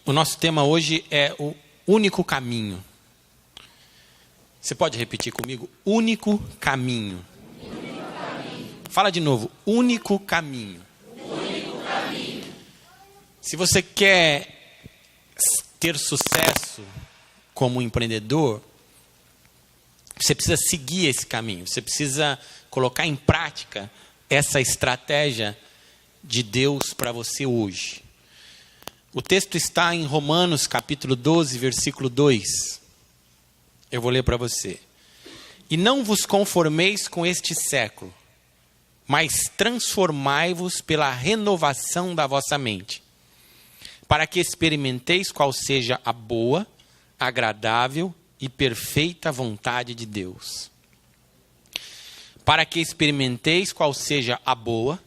O nosso tema hoje é o único caminho. Você pode repetir comigo? Único caminho. Único caminho. Fala de novo. Único caminho. Único caminho. Se você quer ter sucesso como empreendedor, você precisa seguir esse caminho. Você precisa colocar em prática essa estratégia de Deus para você hoje. O texto está em Romanos, capítulo 12, versículo 2. Eu vou ler para você. E não vos conformeis com este século, mas transformai-vos pela renovação da vossa mente, para que experimenteis qual seja a boa, agradável e perfeita vontade de Deus. Para que experimenteis qual seja a boa,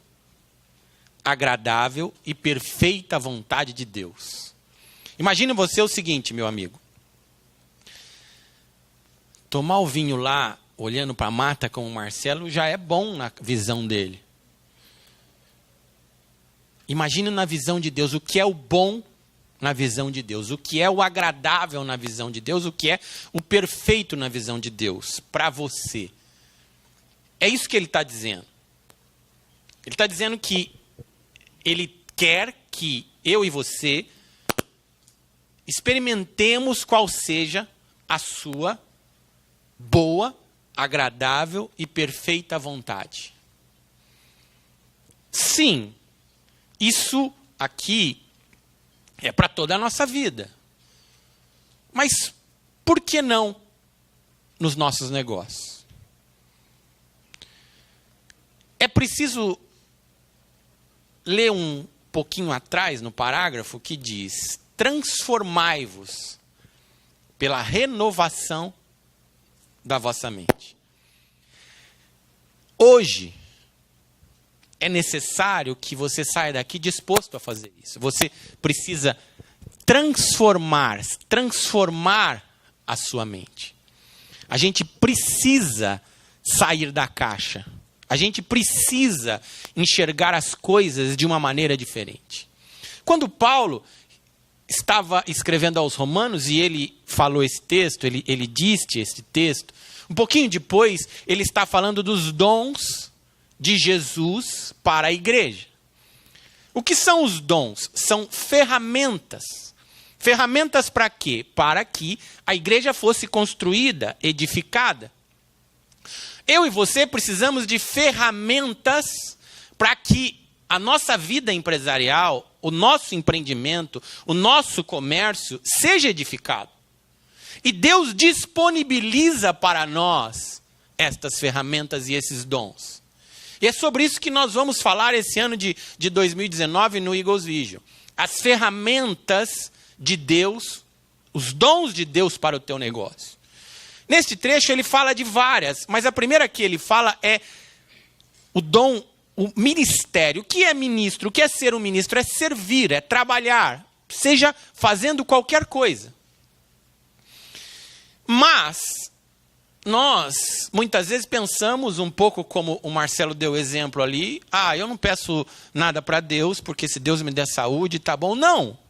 agradável e perfeita vontade de Deus. Imagine você o seguinte, meu amigo. Tomar o vinho lá, olhando para a mata com o Marcelo, já é bom na visão dele. Imagine na visão de Deus o que é o bom na visão de Deus, o que é o agradável na visão de Deus, o que é o perfeito na visão de Deus para você. É isso que ele está dizendo. Ele está dizendo que ele quer que eu e você experimentemos qual seja a sua boa, agradável e perfeita vontade. Sim, isso aqui é para toda a nossa vida. Mas por que não nos nossos negócios? É preciso ler um pouquinho atrás no parágrafo que diz: transformai-vos pela renovação da vossa mente. Hoje é necessário que você saia daqui disposto a fazer isso. Você precisa transformar a sua mente. A gente precisa sair da caixa. A gente precisa enxergar as coisas de uma maneira diferente. Quando Paulo estava escrevendo aos Romanos e ele falou esse texto, ele disse esse texto, um pouquinho depois ele está falando dos dons de Jesus para a igreja. O que são os dons? São ferramentas. Ferramentas para quê? Para que a igreja fosse construída, edificada. Eu e você precisamos de ferramentas para que a nossa vida empresarial, o nosso empreendimento, o nosso comércio seja edificado. E Deus disponibiliza para nós estas ferramentas e esses dons. E é sobre isso que nós vamos falar esse ano de 2019 no Eagles Vision. As ferramentas de Deus, os dons de Deus para o teu negócio. Neste trecho ele fala de várias, mas a primeira que ele fala é o dom, o ministério. O que é ministro? O que é ser um ministro? É servir, é trabalhar, seja fazendo qualquer coisa. Mas nós, muitas vezes, pensamos um pouco como o Marcelo deu exemplo ali. Eu não peço nada para Deus, porque se Deus me der saúde, tá bom. Não.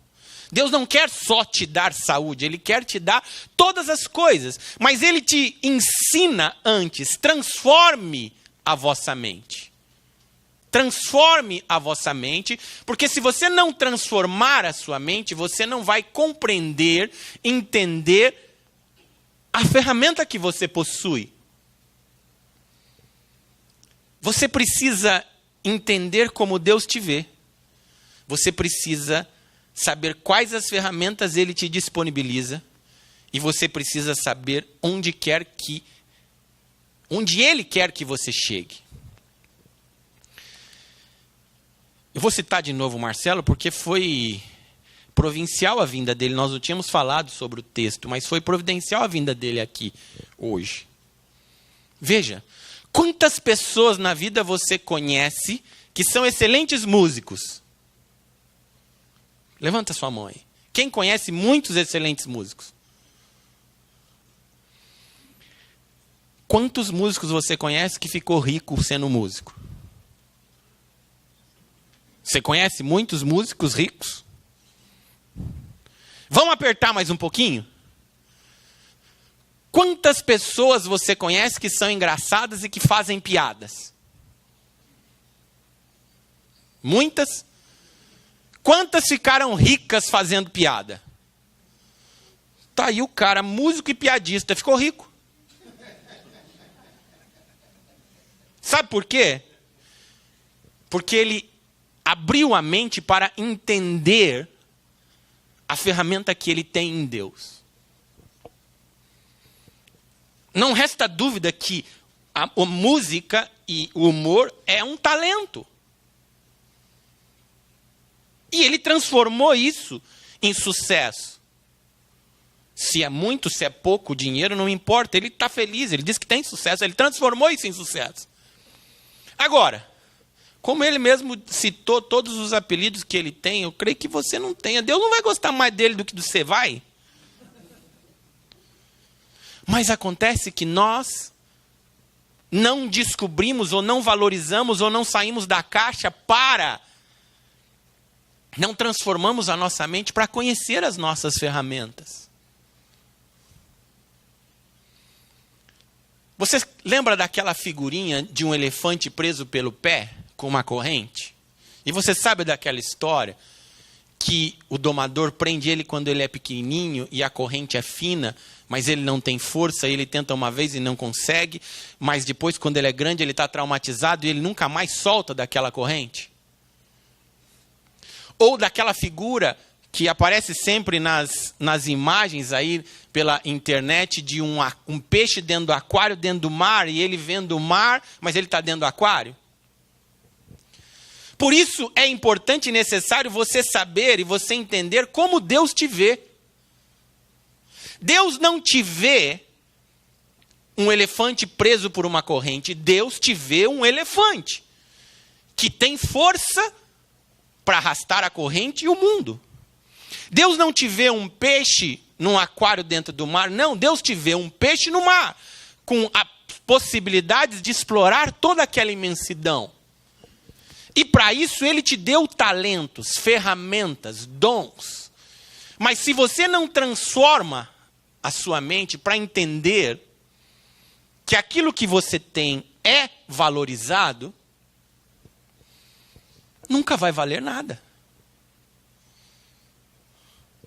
Deus não quer só te dar saúde, Ele quer te dar todas as coisas. Mas Ele te ensina antes, transforme a vossa mente. Transforme a vossa mente, porque se você não transformar a sua mente, você não vai compreender, entender a ferramenta que você possui. Você precisa entender como Deus te vê. Você precisa saber quais as ferramentas Ele te disponibiliza. E você precisa saber onde Ele quer que você chegue. Eu vou citar de novo o Marcelo, porque foi providencial a vinda dele. Nós não tínhamos falado sobre o texto, mas foi providencial a vinda dele aqui hoje. Veja, quantas pessoas na vida você conhece que são excelentes músicos? Levanta sua mão aí. Quem conhece muitos excelentes músicos? Quantos músicos você conhece que ficou rico sendo músico? Você conhece muitos músicos ricos? Vamos apertar mais um pouquinho? Quantas pessoas você conhece que são engraçadas e que fazem piadas? Muitas? Quantas ficaram ricas fazendo piada? Tá aí o cara, músico e piadista, ficou rico. Sabe por quê? Porque ele abriu a mente para entender a ferramenta que ele tem em Deus. Não resta dúvida que a música e o humor é um talento. E ele transformou isso em sucesso. Se é muito, se é pouco dinheiro, não importa. Ele está feliz, ele diz que tem sucesso. Ele transformou isso em sucesso. Agora, como ele mesmo citou todos os apelidos que ele tem, eu creio que você não tenha. Deus não vai gostar mais dele do que do você vai. Mas acontece que nós não descobrimos, ou não valorizamos, ou não saímos da caixa para... Não transformamos a nossa mente para conhecer as nossas ferramentas. Você lembra daquela figurinha de um elefante preso pelo pé com uma corrente? E você sabe daquela história que o domador prende ele quando ele é pequenininho e a corrente é fina, mas ele não tem força, ele tenta uma vez e não consegue, mas depois, quando ele é grande, ele está traumatizado e ele nunca mais solta daquela corrente? Ou daquela figura que aparece sempre nas imagens aí pela internet de um peixe dentro do aquário, dentro do mar, e ele vendo o mar, mas ele está dentro do aquário. Por isso é importante e necessário você saber e você entender como Deus te vê. Deus não te vê um elefante preso por uma corrente. Deus te vê um elefante que tem força para arrastar a corrente e o mundo. Deus não te vê um peixe num aquário dentro do mar. Não, Deus te vê um peixe no mar, com as possibilidades de explorar toda aquela imensidão. E para isso ele te deu talentos, ferramentas, dons. Mas se você não transforma a sua mente para entender que aquilo que você tem é valorizado, nunca vai valer nada.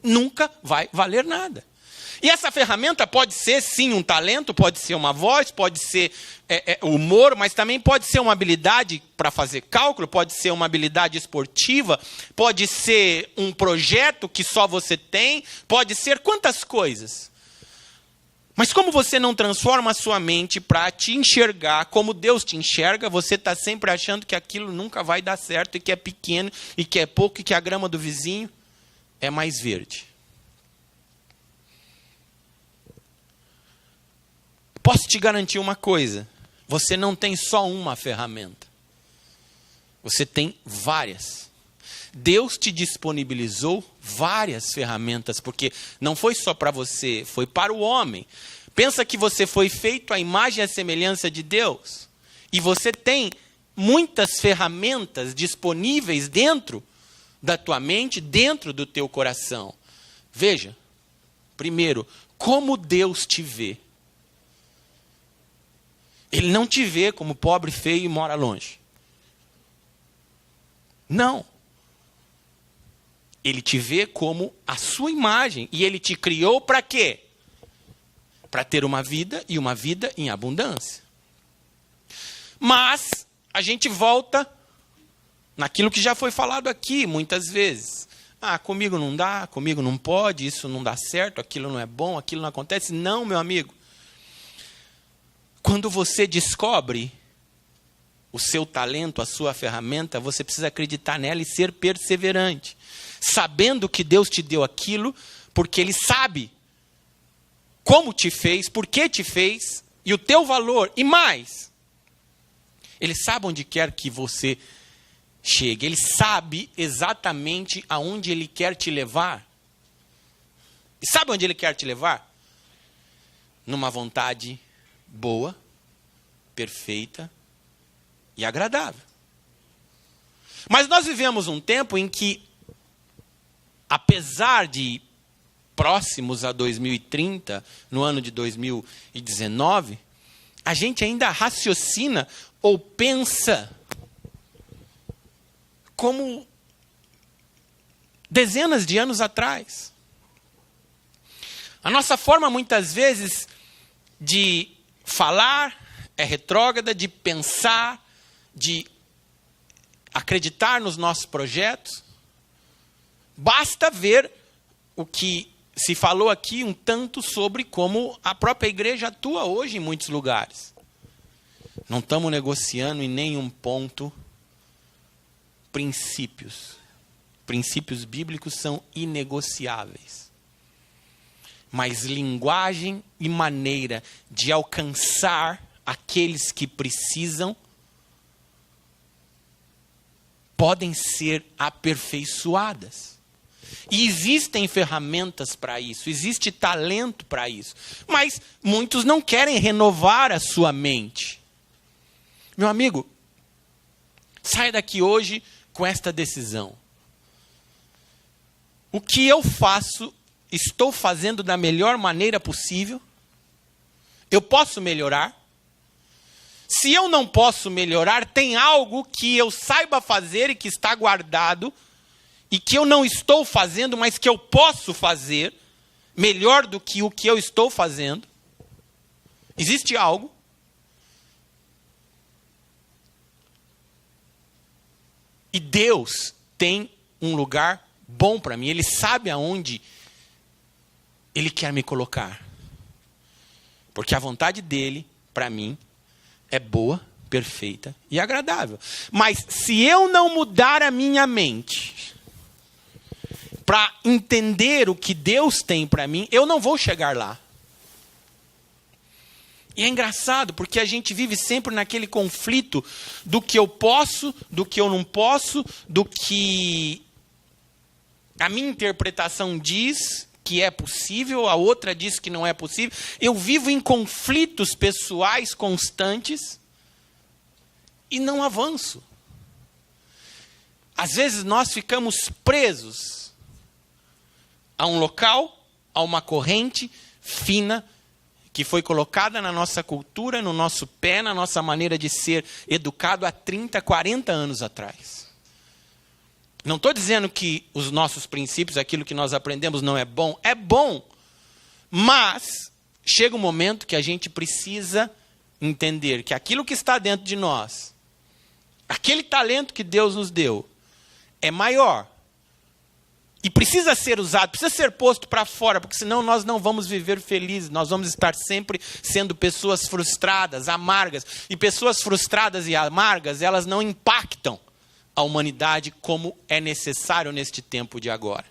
Nunca vai valer nada. E essa ferramenta pode ser, sim, um talento, pode ser uma voz, pode ser humor, mas também pode ser uma habilidade para fazer cálculo, pode ser uma habilidade esportiva, pode ser um projeto que só você tem, pode ser quantas coisas. Mas como você não transforma a sua mente para te enxergar como Deus te enxerga, você está sempre achando que aquilo nunca vai dar certo, e que é pequeno, e que é pouco, e que a grama do vizinho é mais verde. Posso te garantir uma coisa, você não tem só uma ferramenta. Você tem várias. Deus te disponibilizou várias ferramentas, porque não foi só para você, foi para o homem. Pensa que você foi feito à imagem e à semelhança de Deus. E você tem muitas ferramentas disponíveis dentro da tua mente, dentro do teu coração. Veja, primeiro, como Deus te vê. Ele não te vê como pobre, feio e mora longe. Não. Ele te vê como a sua imagem. E ele te criou para quê? Para ter uma vida e uma vida em abundância. Mas a gente volta naquilo que já foi falado aqui muitas vezes. Ah, comigo não dá, comigo não pode, isso não dá certo, aquilo não é bom, aquilo não acontece. Não, meu amigo. Quando você descobre o seu talento, a sua ferramenta, você precisa acreditar nela e ser perseverante. Sabendo que Deus te deu aquilo, porque Ele sabe como te fez, por que te fez, e o teu valor, e mais. Ele sabe onde quer que você chegue, Ele sabe exatamente aonde Ele quer te levar. E sabe onde Ele quer te levar? Numa vontade boa, perfeita e agradável. Mas nós vivemos um tempo em que, apesar de próximos a 2030, no ano de 2019, a gente ainda raciocina ou pensa como dezenas de anos atrás. A nossa forma, muitas vezes, de falar é retrógrada, de pensar, de acreditar nos nossos projetos. Basta ver o que se falou aqui um tanto sobre como a própria igreja atua hoje em muitos lugares. Não estamos negociando em nenhum ponto princípios. Princípios bíblicos são inegociáveis. Mas linguagem e maneira de alcançar aqueles que precisam podem ser aperfeiçoadas. E existem ferramentas para isso, existe talento para isso. Mas muitos não querem renovar a sua mente. Meu amigo, saia daqui hoje com esta decisão. O que eu faço, estou fazendo da melhor maneira possível? Eu posso melhorar? Se eu não posso melhorar, tem algo que eu saiba fazer e que está guardado, e que eu não estou fazendo, mas que eu posso fazer melhor do que o que eu estou fazendo? Existe algo? E Deus tem um lugar bom para mim. Ele sabe aonde Ele quer me colocar. Porque a vontade dEle, para mim, é boa, perfeita e agradável. Mas se eu não mudar a minha mente para entender o que Deus tem para mim, eu não vou chegar lá. E é engraçado, porque a gente vive sempre naquele conflito do que eu posso, do que eu não posso, do que a minha interpretação diz que é possível, a outra diz que não é possível. Eu vivo em conflitos pessoais constantes e não avanço. Às vezes nós ficamos presos a um local, a uma corrente fina que foi colocada na nossa cultura, no nosso pé, na nossa maneira de ser educado há 30, 40 anos atrás. Não estou dizendo que os nossos princípios, aquilo que nós aprendemos não é bom. É bom, mas chega um momento que a gente precisa entender que aquilo que está dentro de nós, aquele talento que Deus nos deu, é maior. E precisa ser usado, precisa ser posto para fora, porque senão nós não vamos viver felizes, nós vamos estar sempre sendo pessoas frustradas, amargas. E pessoas frustradas e amargas, elas não impactam a humanidade como é necessário neste tempo de agora.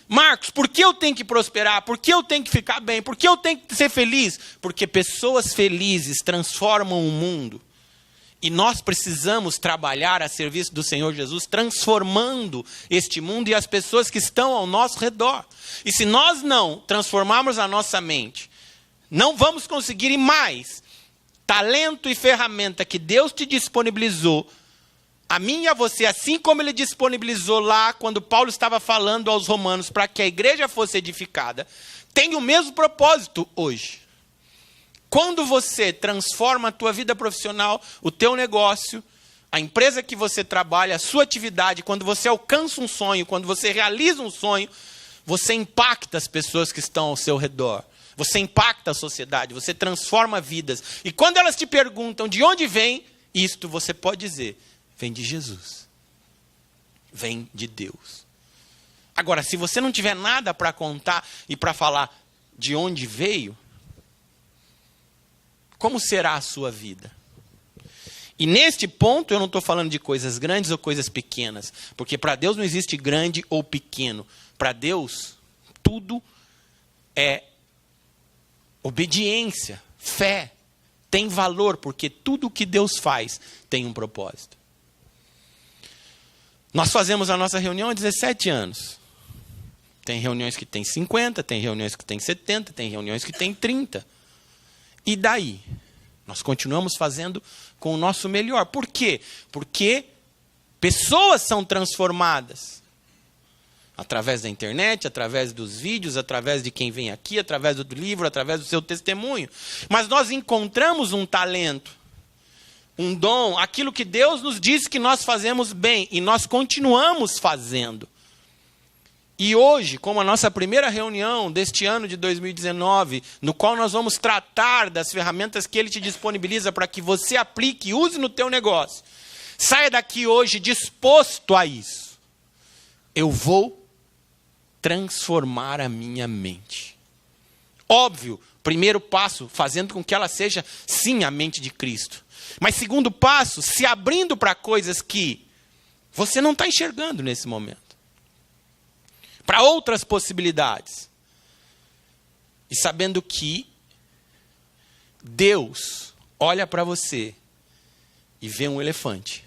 Marcos, por que eu tenho que prosperar? Por que eu tenho que ficar bem? Por que eu tenho que ser feliz? Porque pessoas felizes transformam o mundo. E nós precisamos trabalhar a serviço do Senhor Jesus, transformando este mundo e as pessoas que estão ao nosso redor. E se nós não transformarmos a nossa mente, não vamos conseguir ir mais. Talento e ferramenta que Deus te disponibilizou, a mim e a você, assim como Ele disponibilizou lá, quando Paulo estava falando aos romanos, para que a igreja fosse edificada, tem o mesmo propósito hoje. Quando você transforma a tua vida profissional, o teu negócio, a empresa que você trabalha, a sua atividade, quando você alcança um sonho, quando você realiza um sonho, você impacta as pessoas que estão ao seu redor. Você impacta a sociedade, você transforma vidas. E quando elas te perguntam de onde vem isto, você pode dizer, vem de Jesus. Vem de Deus. Agora, se você não tiver nada para contar e para falar de onde veio, como será a sua vida? E neste ponto eu não estou falando de coisas grandes ou coisas pequenas, porque para Deus não existe grande ou pequeno. Para Deus, tudo é obediência, fé, tem valor, porque tudo que Deus faz tem um propósito. Nós fazemos a nossa reunião há 17 anos. Tem reuniões que tem 50, tem reuniões que tem 70, tem reuniões que tem 30. E daí? Nós continuamos fazendo com o nosso melhor. Por quê? Porque pessoas são transformadas. Através da internet, através dos vídeos, através de quem vem aqui, através do livro, através do seu testemunho. Mas nós encontramos um talento, um dom, aquilo que Deus nos disse que nós fazemos bem, e nós continuamos fazendo. E hoje, como a nossa primeira reunião deste ano de 2019, no qual nós vamos tratar das ferramentas que Ele te disponibiliza para que você aplique e use no teu negócio. Saia daqui hoje disposto a isso. Eu vou transformar a minha mente. Óbvio, primeiro passo, fazendo com que ela seja, sim, a mente de Cristo. Mas segundo passo, se abrindo para coisas que você não está enxergando nesse momento. Para outras possibilidades. E sabendo que Deus olha para você e vê um elefante.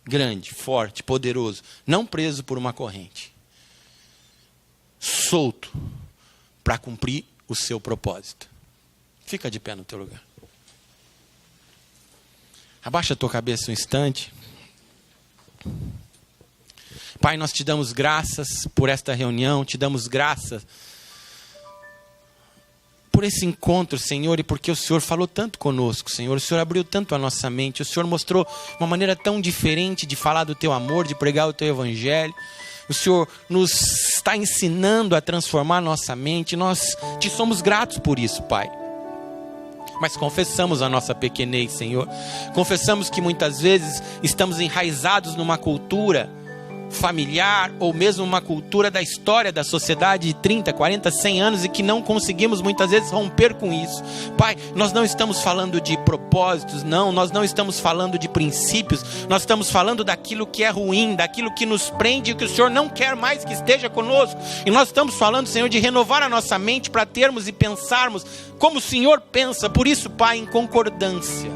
Grande, forte, poderoso. Não preso por uma corrente. Solto para cumprir o seu propósito. Fica de pé no teu lugar. Abaixa a tua cabeça um instante. Pai, nós te damos graças por esta reunião, te damos graças por esse encontro, Senhor, e porque o Senhor falou tanto conosco, Senhor. O Senhor abriu tanto a nossa mente, o Senhor mostrou uma maneira tão diferente de falar do teu amor, de pregar o teu evangelho. O Senhor nos está ensinando a transformar nossa mente. Nós te somos gratos por isso, Pai. Mas confessamos a nossa pequenez, Senhor. Confessamos que muitas vezes estamos enraizados numa cultura familiar ou mesmo uma cultura da história da sociedade de 30, 40, 100 anos e que não conseguimos muitas vezes romper com isso. Pai, nós não estamos falando de propósitos, não, nós não estamos falando de princípios, nós estamos falando daquilo que é ruim, daquilo que nos prende e que o Senhor não quer mais que esteja conosco. E nós estamos falando, Senhor, de renovar a nossa mente para termos e pensarmos como o Senhor pensa. Por isso, Pai, em concordância,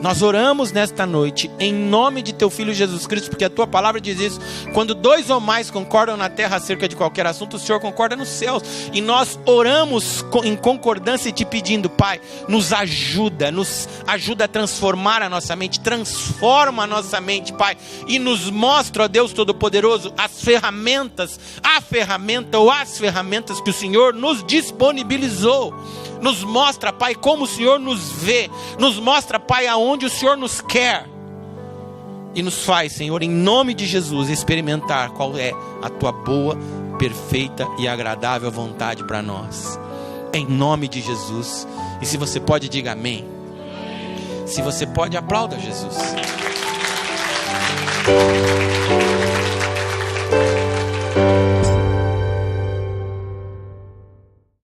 nós oramos nesta noite em nome de teu Filho Jesus Cristo, porque a tua palavra diz isso: quando 2 ou mais concordam na terra acerca de qualquer assunto, o Senhor concorda nos céus. E nós oramos em concordância e te pedindo, Pai, nos ajuda a transformar a nossa mente, transforma a nossa mente, Pai, e nos mostra, ó Deus Todo-Poderoso, as ferramentas que o Senhor nos disponibilizou. Nos mostra, Pai, como o Senhor nos vê. Nos mostra, Pai, aonde o Senhor nos quer. E nos faz, Senhor, em nome de Jesus, experimentar qual é a tua boa, perfeita e agradável vontade para nós. Em nome de Jesus. E se você pode, diga amém. Se você pode, aplauda Jesus.